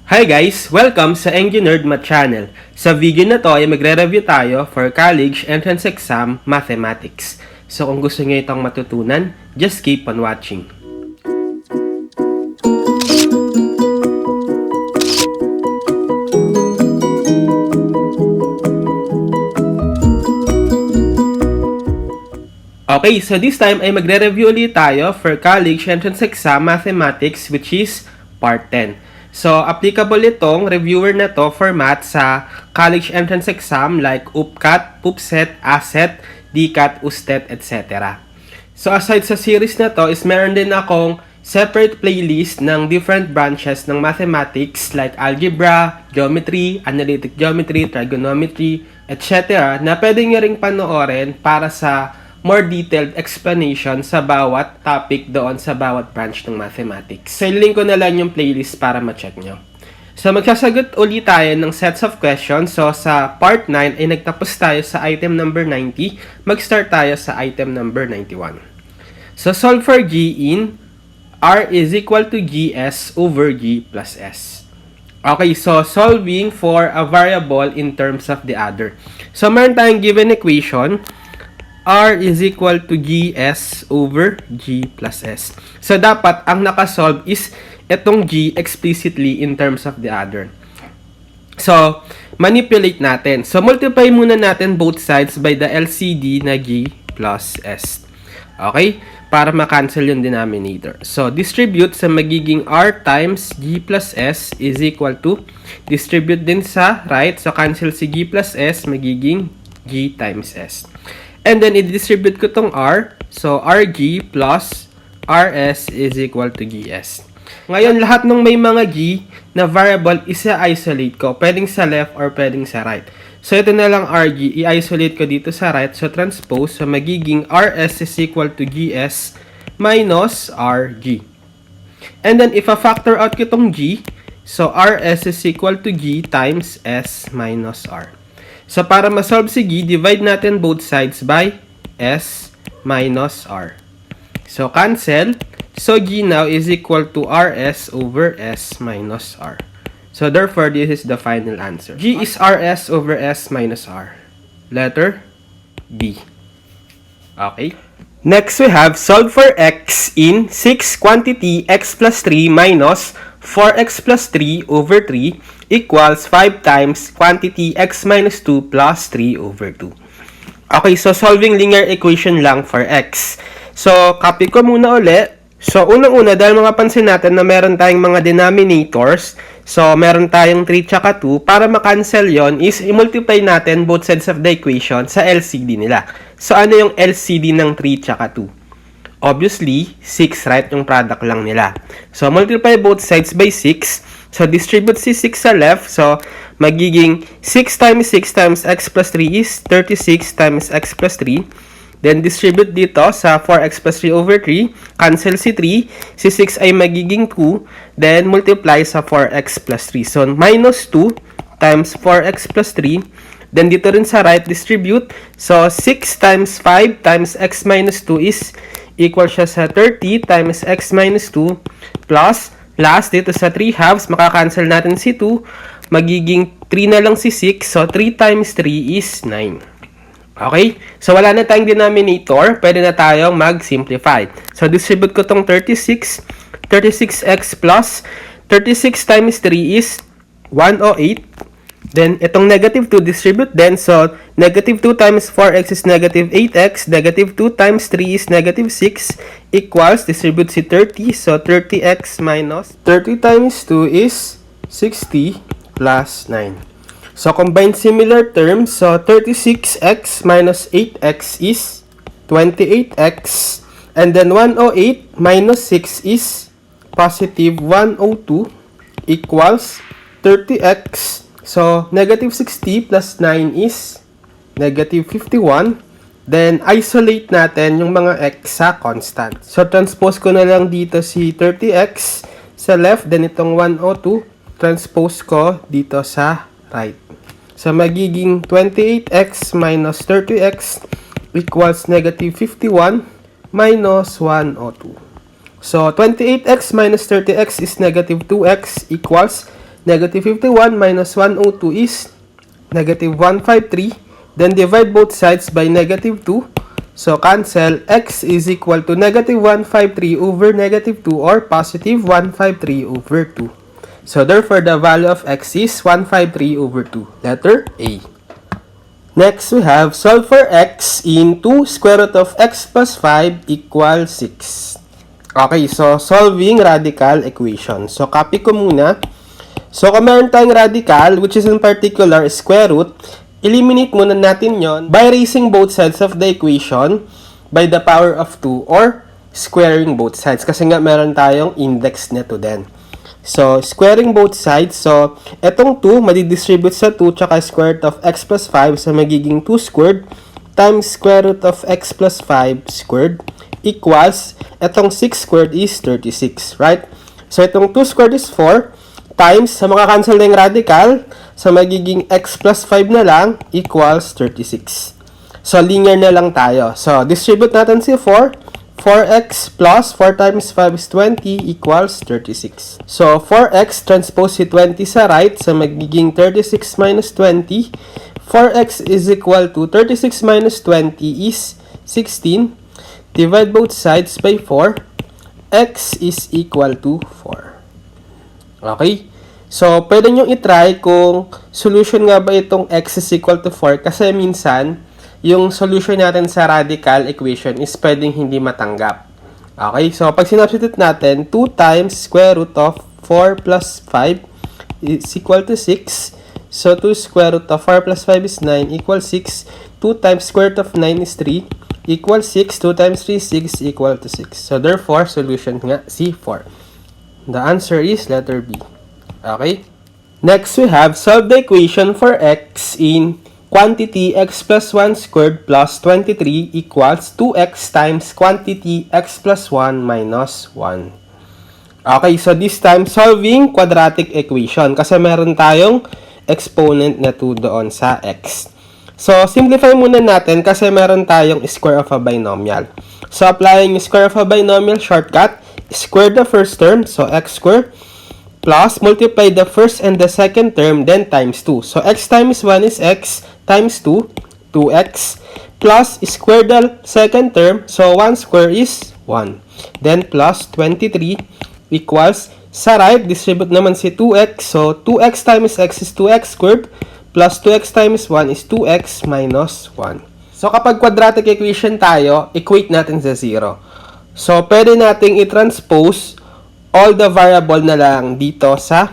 Hi guys! Welcome sa enginerdmath channel. Sa video na to ay magre-review tayo for college entrance exam mathematics. So kung gusto niyo itong matutunan, just keep on watching. Okay, so this time ay magre-review ulit tayo for college entrance exam mathematics, which is part 10. So, applicable itong reviewer na to for math sa college entrance exam like UPCAT, PUPSET, ACET, DCAT, USTET, etc. So, aside sa series na to is meron din akong separate playlist ng different branches ng mathematics like algebra, geometry, analytic geometry, trigonometry, etc. na pwede nyo ring panoorin para sa more detailed explanation sa bawat topic doon sa bawat branch ng mathematics. So, link ko na lang yung playlist para ma-check nyo. So, magsasagot ulit tayo ng sets of questions. So, sa part 9 ay nagtapos tayo sa item number 90. Mag-start tayo sa item number 91. So, solve for G in R is equal to GS over G plus S. Okay, so solving for a variable in terms of the other. So, meron tayong given equation. R is equal to GS over G plus S. So, dapat ang nakasolve is itong G explicitly in terms of the other. So, manipulate natin. So, multiply muna natin both sides by the LCD na G plus S. Okay? Para makancel yung denominator. So, distribute sa magiging R times G plus S is equal to, distribute din sa right. So, cancel si G plus S, magiging G times S. And then, i-distribute ko tong R. So, RG plus RS is equal to GS. Ngayon, lahat ng may mga G na variable, isa-isolate ko. Pwedeng sa left or pwedeng sa right. So, ito na lang RG. I-isolate ko dito sa right. So, transpose. So, magiging RS is equal to GS minus RG. And then, if a-factor out ko tong G, so, RS is equal to G times S minus R. So, para ma-solve si G, divide natin both sides by S minus R. So, cancel. So, G now is equal to RS over S minus R. So, therefore, this is the final answer. G is RS over S minus R. Letter B. Okay. Next, we have solve for X in 6 quantity X plus 3 minus 4X plus 3 over 3 equals 5 times quantity X minus 2 plus 3 over 2. Okay, so solving linear equation lang for X. So, copy ko muna ulit. So, unang-una, dahil mapapansin natin na meron tayong mga denominators, so meron tayong 3 tsaka 2, para makancel yon is i-multiply natin both sides of the equation sa LCD nila. So, ano yung LCD ng 3 tsaka 2? Obviously, 6, right? Yung product lang nila. So, multiply both sides by 6. So, distribute si 6 sa left. So, magiging 6 times x plus 3 is 36 times x plus 3. Then, distribute dito sa 4x plus 3 over 3. Cancel si 3. Si 6 ay magiging 2. Then, multiply sa 4x plus 3. So, minus 2 times 4x plus 3. Then, dito rin sa right, distribute. So, 6 times 5 times x minus 2 is equal siya sa 30 times x minus 2 plus last dito sa 3 halves, makakancel natin si 2. Magiging 3 na lang si 6. So, 3 times 3 is 9. Okay? So, wala na tayong denominator. Pwede na tayong mag-simplify. So, distribute ko tong 36. 36x plus 36 times 3 is 108. Then, itong negative 2 distribute then. So, negative 2 times 4x is negative 8x. Negative 2 times 3 is negative 6 equals, distribute si 30. So, 30x minus 30 times 2 is 60 plus 9. So, combine similar terms. So, 36x minus 8x is 28x. And then, 108 minus 6 is positive 102 equals 30x. So, negative 60 plus 9 is negative 51. Then, isolate natin yung mga x sa constant. So, transpose ko na lang dito si 30x sa left. Then, itong 102, transpose ko dito sa right. So, magiging 28x minus 30x equals negative 51 minus 102. So, 28x minus 30x is negative 2x equals Negative 51 minus 102 is negative 153. Then divide both sides by negative 2. So cancel. X is equal to negative 153 over negative 2 or positive 153 over 2. So therefore, the value of x is 153 over 2. Letter A. Next, we have solve for x into square root of x plus 5 equals 6. Okay, so solving radical equation. So copy ko muna. So kung meron tayong radical, which is in particular square root, eliminate muna natin yon by raising both sides of the equation by the power of 2 or squaring both sides. Kasi nga meron tayong index nito din. So, squaring both sides. So, etong 2, madidistribute sa 2, tsaka square root of x plus 5. So, magiging 2 squared times square root of x plus 5 squared equals, etong 6 squared is 36, right? So, itong 2 squared is 4 times, sa makakancel na yung radical, so magiging x plus 5 na lang equals 36. So, linear na lang tayo. So, distribute natin si 4. 4x plus 4 times 5 is 20 equals 36. So, 4x transpose si 20 sa right. So, magiging 36 minus 20. 4x is equal to 36 minus 20 is 16. Divide both sides by 4. X is equal to 4. Okay? So, pwede nyo itry kung solution nga ba itong x is equal to 4. Kasi minsan, yung solution natin sa radical equation is pwedeng hindi matanggap. Okay? So, pag sinubstitute natin, 2 times square root of 4 plus 5 is equal to 6. So, 2 square root of 4 plus 5 is 9 equals 6. 2 times square root of 9 is 3 equals 6. 2 times 3 is 6 equal to 6. So, therefore, solution nga C4. The answer is letter B. Okay? Next, we have solve the equation for x in quantity x plus 1 squared plus 23 equals 2x times quantity x plus 1 minus 1. Okay, so this time solving quadratic equation kasi meron tayong exponent na 2 doon sa x. So, simplify muna natin kasi meron tayong square of a binomial. So, applying square of a binomial shortcut, square the first term, so x squared, plus multiply the first and the second term, then times 2. So, x times 1 is x times 2, 2x, plus square the second term, so 1 square is 1. Then plus 23 equals, sa right, distribute naman si 2x, so 2x times x is 2x squared, plus 2x times 1 is 2x minus 1. So kapag quadratic equation tayo, equate natin sa 0. So pwede nating i-transpose all the variable na lang dito sa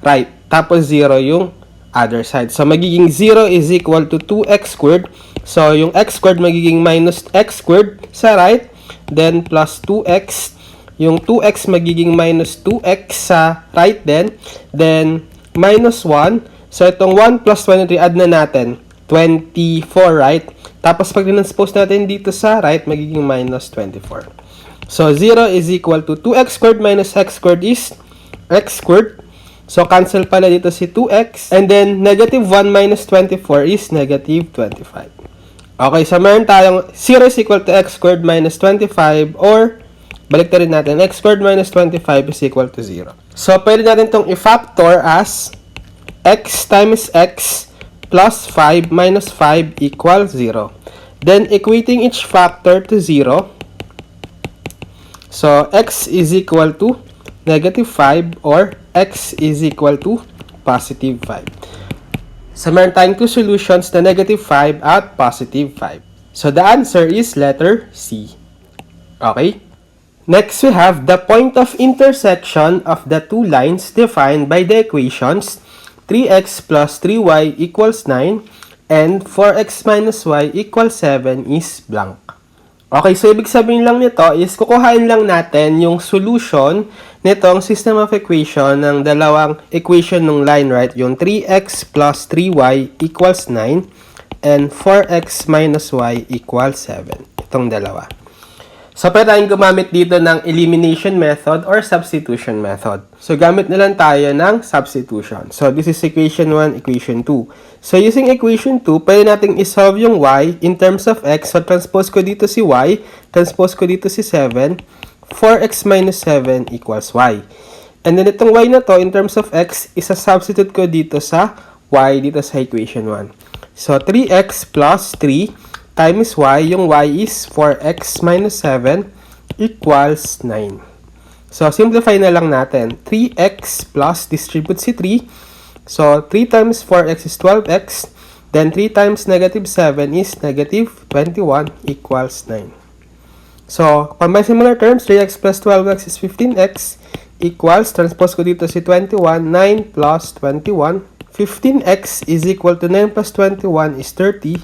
right, tapos 0 yung other side. So, magiging 0 is equal to 2x squared. So, yung x squared magiging minus x squared sa right. Then, plus 2x. Yung 2x magiging minus 2x sa right din. Then, minus 1. So, itong 1 plus 23, add na natin. 24, right? Tapos, pag transpose natin dito sa right, magiging minus 24. So, 0 is equal to 2x squared minus x squared is x squared. So, cancel pala dito si 2x. And then, negative 1 minus 24 is negative 25. Okay, so meron tayong 0 is equal to x squared minus 25 or, balik rin natin, x squared minus 25 is equal to 0. So, pwede natin itong i-factor as x times x plus 5 minus 5 equals 0. Then, equating each factor to 0. So, x is equal to negative 5 or x is equal to positive 5. So, meron tayong two solutions na negative 5 at positive 5. So, the answer is letter C. Okay? Next, we have the point of intersection of the two lines defined by the equations 3x plus 3y equals 9 and 4x minus y equals 7 is blank. Okay, so ibig sabihin lang nito is kukuhain lang natin yung solution nitong system of equation ng dalawang equation ng line, right? Yung 3x plus 3y equals 9 and 4x minus y equals 7. Itong dalawa. So, pwede tayong gumamit dito ng elimination method or substitution method. So, gamit na lang tayo ng substitution. So, this is equation 1, equation 2. So, using equation 2, pwede nating isolve yung y in terms of x. So, transpose ko dito si y, transpose ko dito si 7. 4x minus 7 equals y. And then itong y na to, in terms of x, isa-substitute ko dito sa y, dito sa equation 1. So, 3x plus 3 times y, yung y is 4x minus 7 equals 9. So, simplify na lang natin. 3x plus, distribute si 3. So, 3 times 4x is 12x. Then, 3 times negative 7 is negative 21 equals 9. So, combine similar terms, 3x plus 12x is 15x equals, transpose ko dito si 21, 9 plus 21. 15x is equal to 9 plus 21 is 30.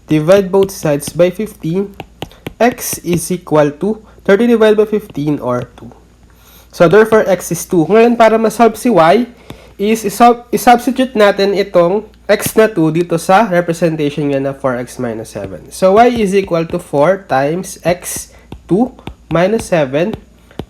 Divide both sides by 15. X is equal to 30 divided by 15 or 2. So, therefore, x is 2. Ngayon, para ma-solve si y, is isubstitute natin itong x na 2 dito sa representation nga na 4x minus 7. So, y is equal to 4 times x 2 minus 7.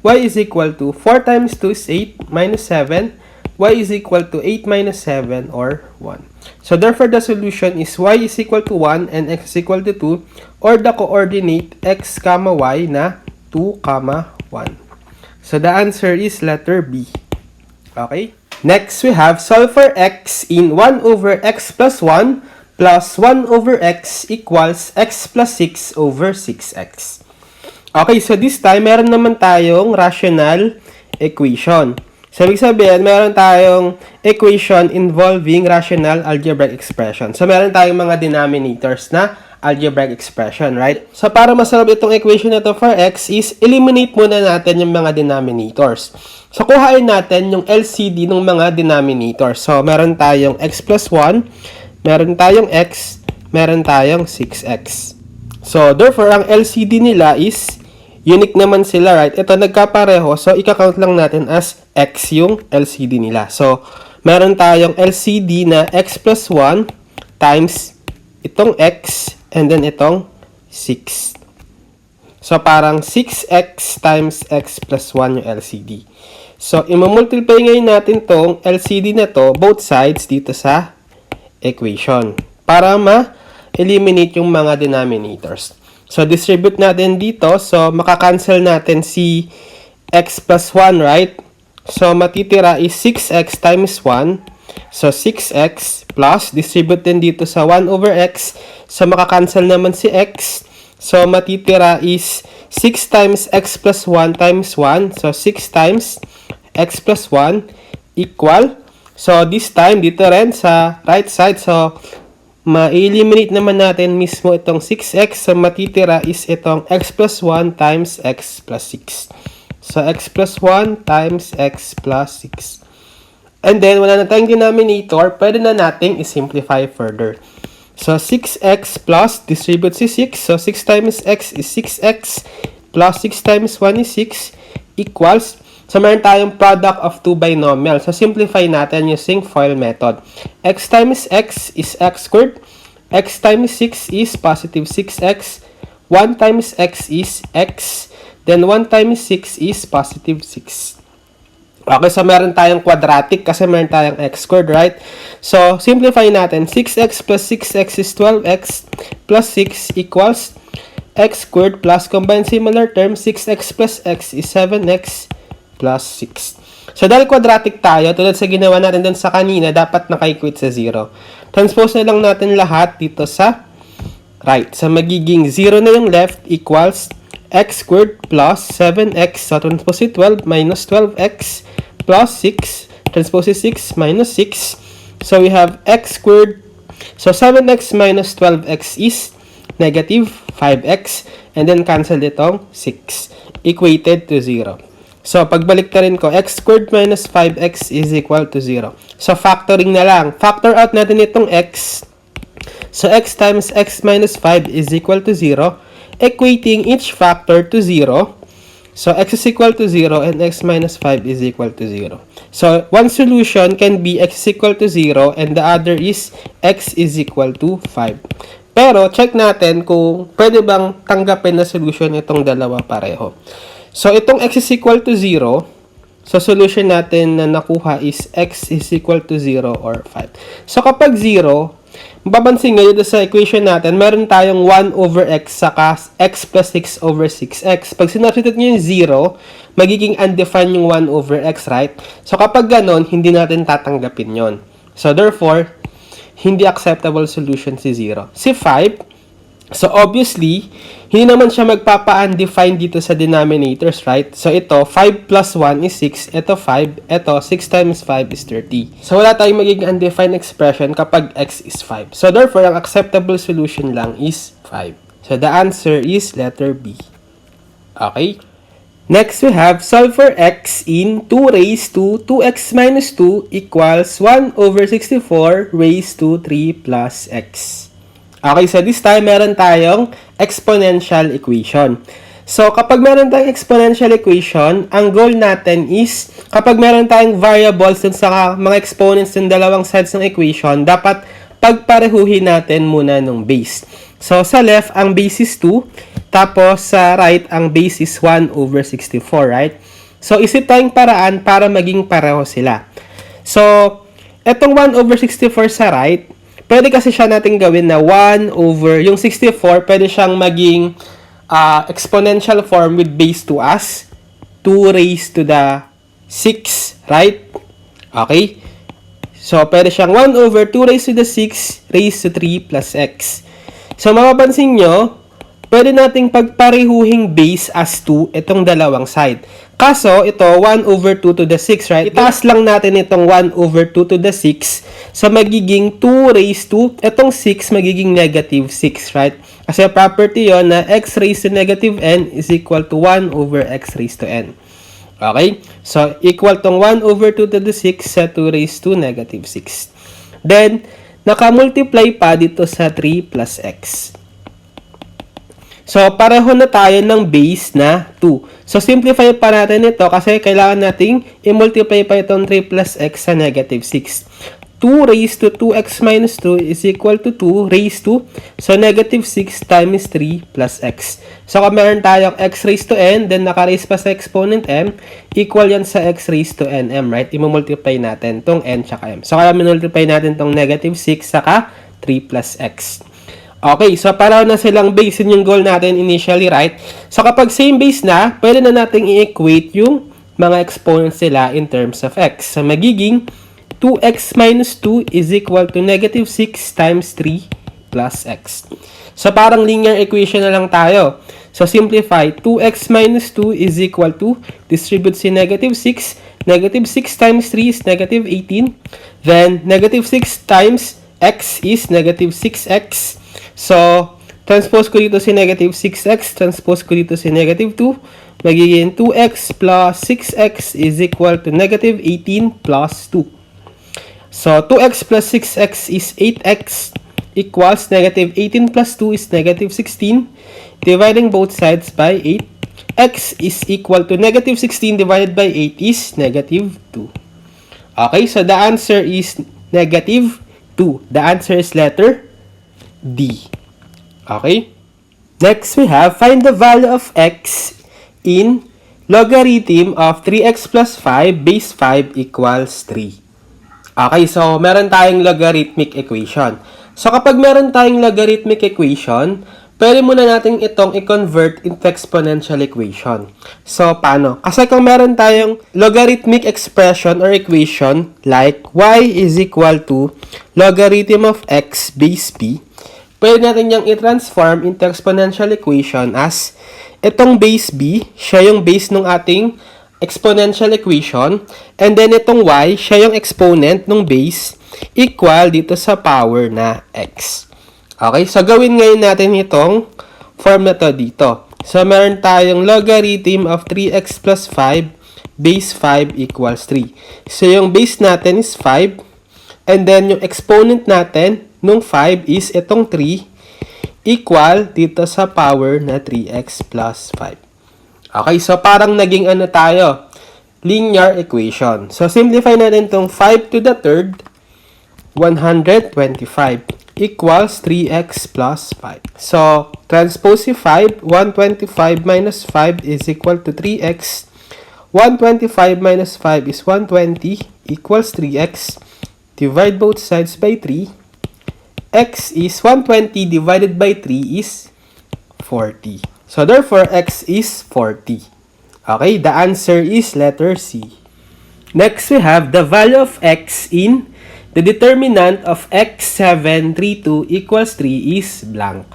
Y is equal to 4 times 2 is 8 minus 7. Y is equal to 8 minus 7 or 1. So, therefore, the solution is y is equal to 1 and x is equal to 2, or the coordinate x, y na 2, 1. So, the answer is letter B. Okay? Next, we have solve for x in 1 over x plus 1 plus 1 over x equals x plus 6 over 6x. Okay, so this time, meron naman tayong rational equation. So, ibig sabihin, meron tayong equation involving rational algebraic expression. So, meron tayong mga denominators na algebraic expression, right? So, para masolve itong equation na to for x is eliminate muna natin yung mga denominators. So, kuhain natin yung LCD ng mga denominators. So, meron tayong x plus 1, meron tayong x, meron tayong 6x. So, therefore, ang LCD nila is unique naman sila, right? Ito, nagkapareho. So, ika-count lang natin as x yung LCD nila. So, meron tayong LCD na x plus 1 times itong x and then itong 6. So, parang 6x times x plus 1 yung LCD. So, imamultiply ngayon natin tong LCD na to, both sides dito sa equation. Para ma-eliminate yung mga denominators. So, distribute natin dito. So, makakancel natin si x plus 1, right? So, matitira is 6x times 1. So, 6x plus, distribute din dito sa 1 over x. So, makakancel naman si x. So, matitira is 6 times x plus 1 times 1. So, 6 times x plus 1 equal. So, this time, dito rin sa right side. So, ma-eliminate naman natin mismo itong 6x. So, matitira is itong x plus 1 times x plus 6. So, x plus 1 times x plus 6. And then, wala na tayong denominator, pwede na nating i-simplify further. So, 6x plus, distribute si 6. So, 6 times x is 6x plus 6 times 1 is 6 equals. So, meron tayong product of two binomial. So, simplify natin using FOIL method. X times x is x squared. X times 6 is positive 6x. 1 times x is x. Then, 1 times 6 is positive 6. Okay, so meron tayong quadratic kasi meron tayong x squared, right? So, simplify natin. 6x plus 6x is 12x plus 6 equals x squared plus combine similar term, 6x plus x is 7x plus 6. So, dahil quadratic tayo, tulad sa ginawa natin dun sa kanina, dapat naka-equate sa 0. Transpose na lang natin lahat dito sa right. So, magiging 0 na yung left equals x squared plus 7x. So, transpose 12 minus 12x plus 6. Transpose 6 minus 6. So, we have x squared. So, 7x minus 12x is negative 5x. And then, cancel itong 6. Equated to 0. So, pagbalik na rin ko, x squared minus 5x is equal to 0. So, factoring na lang. Factor out natin itong x. So, x times x minus 5 is equal to 0. Equating each factor to 0. So, x is equal to 0 and x minus 5 is equal to 0. So, one solution can be x is equal to 0 and the other is x is equal to 5. Pero, check natin kung pwede bang tanggapin na solution itong dalawa pareho. So, itong x is equal to 0, so solution natin na nakuha is x is equal to 0 or 5. So, kapag 0, mapapansin nyo dito sa equation natin, meron tayong 1 over x saka x plus 6 over 6x. Pag sinubstitute nyo yung 0, magiging undefined yung 1 over x, right? So, kapag ganon, hindi natin tatanggapin yon. So, therefore, hindi acceptable solution si 0. Si 5, so, obviously, hindi naman siya magpapa-undefined dito sa denominators, right? So, ito, 5 plus 1 is 6. Ito, 5. Ito, 6 times 5 is 30. So, wala tayong magiging undefined expression kapag x is 5. So, therefore, ang acceptable solution lang is 5. So, the answer is letter B. Okay? Next, we have solve for x in 2 raised to 2x minus 2 equals 1 over 64 raised to 3 plus x. Okay, so this time, meron tayong exponential equation. So, kapag meron tayong exponential equation, ang goal natin is, kapag meron tayong variables dun sa mga exponents ng dalawang sides ng equation, dapat pagparehuhin natin muna ng base. So, sa left, ang base is 2. Tapos, sa right, ang base is 1 over 64, right? So, isip tayong paraan para maging pareho sila. So, etong 1 over 64 sa right, pwede kasi siya natin gawin na 1 over, yung 64, pwede siyang maging exponential form with base to as 2 raised to the 6, right? Okay? So, pwede siyang 1 over 2 raised to the 6 raised to 3 plus x. So, mapapansin nyo, pwede nating pagparehuhing base as 2 itong dalawang side. Kaso, ito, 1 over 2 to the 6, right? Itaas lang natin itong 1 over 2 to the 6. So, magiging 2 raised to, itong 6 magiging negative 6, right? Kasi property yon na x raised to negative n is equal to 1 over x raised to n. Okay? So, equal tong 1 over 2 to the 6 sa 2 raised to negative 6. Then, nakamultiply pa dito sa 3 plus x. So, pareho na tayo ng base na 2. So, simplify pa natin ito kasi kailangan nating i-multiply pa itong 3 plus x sa negative 6. 2 raised to 2x minus 2 is equal to 2 raised to, so negative 6 times 3 plus x. So, kung meron tayong x raised to n, then naka-raise pa sa exponent m, equal yan sa x raised to nm, right? I-multiply natin tong n tsaka m. So, kaya multiply natin tong negative 6 saka 3 plus x. Okay, so pareho na silang base, yun yung goal natin initially, right? So, kapag same base na, pwede na nating i-equate yung mga exponents nila in terms of x. So, magiging 2x minus 2 is equal to negative 6 times 3 plus x. So, parang linear equation na lang tayo. So, simplify. 2x minus 2 is equal to, distribute si negative 6. Negative 6 times 3 is negative 18. Then, negative 6 times x is negative 6x. So, transpose ko dito si negative 6x, transpose ko dito si negative 2. Magiging 2x plus 6x is equal to negative 18 plus 2. So, 2x plus 6x is 8x equals negative 18 plus 2 is negative 16. Dividing both sides by 8. X is equal to negative 16 divided by 8 is negative 2. Okay, so the answer is negative 2. The answer is letter D. Okay? Next, we have find the value of x in logarithm of 3x plus 5 base 5 equals 3. Okay, so meron tayong logarithmic equation. So kapag meron tayong logarithmic equation, pwede muna natin itong i-convert into exponential equation. So, paano? Kasi kung meron tayong logarithmic expression or equation like y is equal to logarithm of x base b, pwede natin yung i-transform into exponential equation as itong base b, siya yung base ng ating exponential equation, and then itong y, siya yung exponent ng base, equal dito sa power na x. Okay, so gawin ngayon natin itong form na to dito. So, meron tayong logarithm of 3x plus 5 base 5 equals 3. So, yung base natin is 5, and then yung exponent natin nung 5 is itong 3 equal dito sa power na 3x plus 5. Okay, so parang naging ano tayo, linear equation. So, simplify natin itong 5 to the third, 125 equals 3x plus 5. So, transpose si 5, 125 minus 5 is equal to 3x. 125 minus 5 is 120 equals 3x. Divide both sides by 3. x is 120 divided by 3 is 40. So, therefore, x is 40. Okay, the answer is letter C. Next, we have the value of x in the determinant of x7, 3, 2 equals 3 is blank.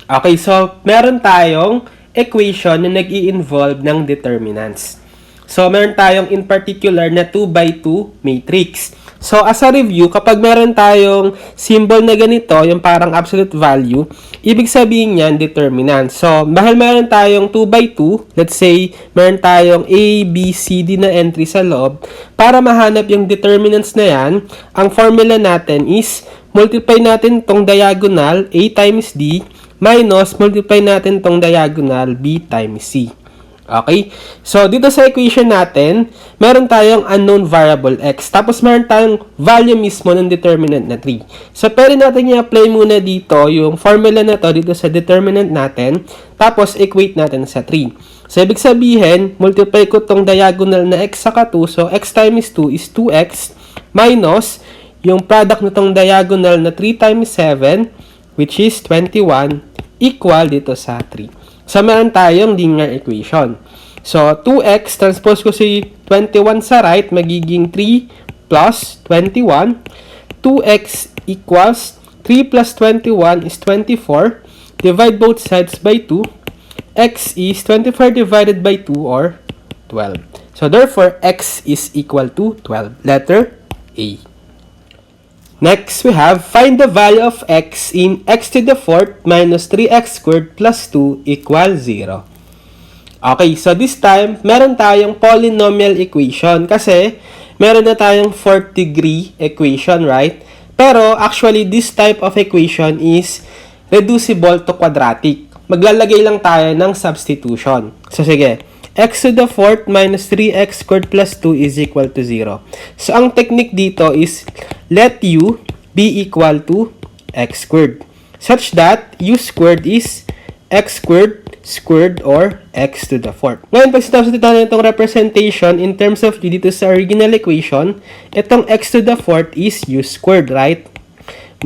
Okay, so meron tayong equation na nag-i-involve ng determinants. So, meron tayong in particular na 2 by 2 matrix. So, as a review, kapag meron tayong symbol na ganito, yung parang absolute value, ibig sabihin niyan determinant. So, dahil meron tayong 2 by 2, let's say, meron tayong A, B, C, D na entry sa loob, para mahanap yung determinants na yan, ang formula natin is, multiply natin tong diagonal A times D, minus multiply natin tong diagonal B times C. Okay? So, dito sa equation natin, meron tayong unknown variable x. Tapos, meron tayong value mismo ng determinant na 3. So, pwede natin i-apply muna dito yung formula na to dito sa determinant natin. Tapos, equate natin sa 3. So, ibig sabihin, multiply ko tong diagonal na x saka 2. So, x times 2 is 2x minus yung product na tong diagonal na 3 times 7, which is 21, equal dito sa 3. So, meron tayong linear equation. So, 2x, transpose ko si 21 sa right, magiging 3 plus 21. 2x equals 3 plus 21 is 24. Divide both sides by 2. X is 24 divided by 2 or 12. So, therefore, x is equal to 12. Letter A. Next, we have find the value of x in x to the fourth minus 3x squared plus 2 equals 0. Okay, so this time, meron tayong polynomial equation kasi meron na tayong fourth degree equation, right? Pero actually, this type of equation is reducible to quadratic. Maglalagay lang tayo ng substitution. So, sige. X to the fourth minus 3x squared plus 2 is equal to 0. So, ang technique dito is let u be equal to x squared such that u squared is x squared or x to the fourth. Ngayon, pag sinabsatid natin itong representation in terms of u dito sa original equation, itong x to the fourth is u squared, right?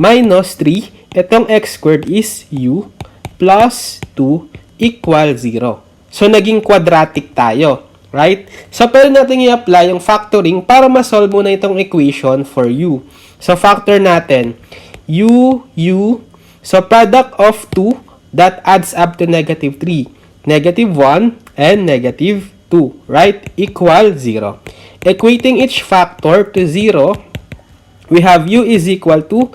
Minus 3, itong x squared is u plus 2 equal 0. So, naging quadratic tayo, right? So, pwede natin i-apply yung factoring para ma-solve muna itong equation for u. So, factor natin u. So, product of 2 that adds up to negative 3. Negative 1 and negative 2, right? Equal 0. Equating each factor to 0, we have u is equal to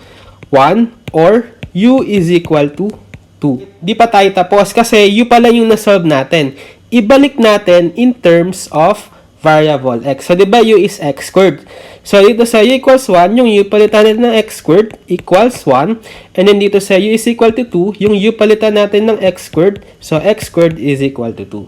1 or u is equal to 2. Di pa tayo tapos kasi u pala yung na-solve natin. Ibalik natin in terms of variable x. So, di ba u is x squared? So, dito sa u equals 1, yung u palitan natin ng x squared equals 1. And then dito sa u is equal to 2, yung u palitan natin ng x squared. So, x squared is equal to 2.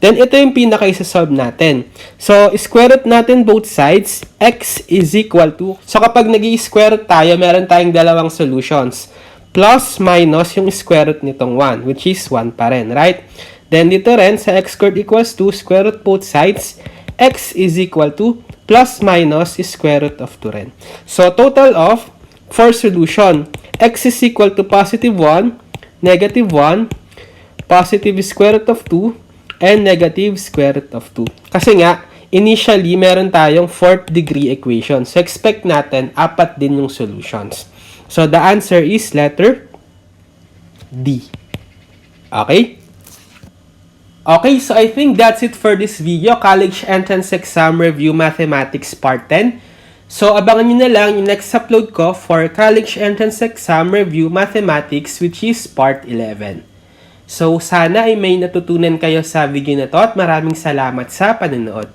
Then, ito yung pinaka-isa-solve natin. So, square root natin both sides. X is equal to. So, kapag nag-i-square root tayo, meron tayong dalawang solutions. Plus, minus yung square root nitong 1, which is 1 pa rin, right? Then, dito rin, sa x squared equals 2, square root both sides, x is equal to plus minus square root of 2 rin. So, total of 4 solution. X is equal to positive 1, negative 1, positive square root of 2, and negative square root of 2. Kasi nga, initially, meron tayong 4th degree equation. So, expect natin, 4 din yung solutions. So, the answer is letter D. Okay? Okay, so I think that's it for this video. College Entrance Exam Review Mathematics Part 10. So, abangan nyo na lang yung next upload ko for College Entrance Exam Review Mathematics, which is Part 11. So, sana ay may natutunan kayo sa video na to at maraming salamat sa panonood.